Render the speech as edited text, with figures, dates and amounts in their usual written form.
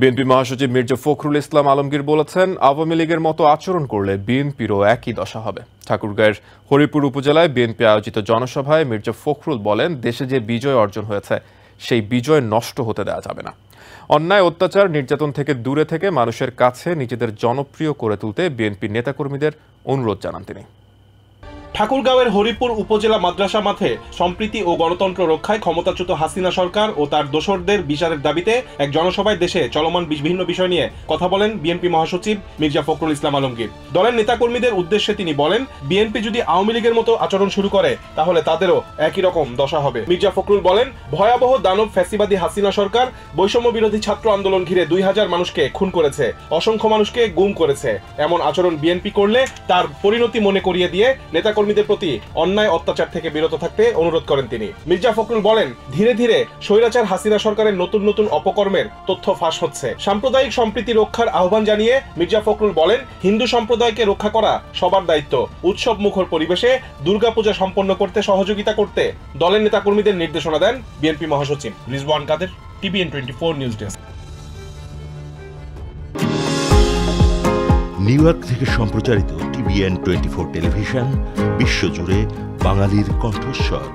BNP মহাসচিব মির্জা ফখরুল ইসলাম আলমগীর বলেছেন, আওয়ামী লীগের মতো আচরণ করলে বিএনপিরও একই দশা হবে। ঠাকুরগাঁয়ের হরিপুর উপজেলায় বিএনপি আয়োজিত জনসভায় মির্জা ফখরুল বলেন, দেশে যে বিজয় অর্জন হয়েছে সেই বিজয় নষ্ট হতে দেওয়া যাবে না। অন্যায়, অত্যাচার, নির্যাতন থেকে দূরে থেকে মানুষের কাছে নিজেদের জনপ্রিয় করে তুলতে বিএনপি নেতাকর্মীদের অনুরোধ জানান তিনি। ঠাকুরগাঁওয়ের হরিপুর উপজেলা মাদ্রাসা মাঠে সম্প্রীতি ও গণতন্ত্র রক্ষায় ক্ষমতাচ্যুত হাসিনা সরকার ও তার দোসরদের বিচারের দাবিতে এক জনসভায় দেশে চলমান বিভিন্ন বিষয় নিয়ে কথা বলেন বিএনপি মহাসচিব মির্জা ফখরুল ইসলাম আলমগীর। দলের নেতাকর্মীদের উদ্দেশ্যে তিনি বলেন, বিএনপি যদি আওয়ামী লীগের মতো আচরণ শুরু করে তাহলে তাদেরও একই রকম দশা হবে। মির্জা ফখরুল বলেন, ভয়াবহ দানব ফ্যাসিবাদী হাসিনা সরকার বৈষম্য বিরোধী ছাত্র আন্দোলন ঘিরে 2000 মানুষকে খুন করেছে, অসংখ্য মানুষকে গুম করেছে। এমন আচরণ বিএনপি করলে তার পরিণতি মনে করিয়ে দিয়ে নেতাকর্মীদের প্রতি অন্যায় অত্যাচার থেকে বিরত থাকতে অনুরোধ করেন তিনি। মির্জা ফখরুল বলেন, ধীরে ধীরে স্বৈরাচার হাসিনা সরকারের নতুন নতুন অপকর্মের তথ্য ফাঁস হচ্ছে। সাম্প্রদায়িক সম্প্রীতি রক্ষার আহ্বান জানিয়ে মির্জা ফখরুল বলেন, হিন্দু সম্প্রদায়কে রক্ষা করা সবার দায়িত্ব। উৎসব মুখর পরিবেশে দুর্গাপূজা সম্পন্ন করতে সহযোগিতা করতে দলের নেতাকর্মীদের নির্দেশনা দেন বিএনপি মহাসচিব। রিজওয়ান কাদের, TVN 24 news desk. New York থেকে সম্প্রচারিত TVN 24 টেলিভিশন বিশ্বজুড়ে বাঙালির কণ্ঠস্বর।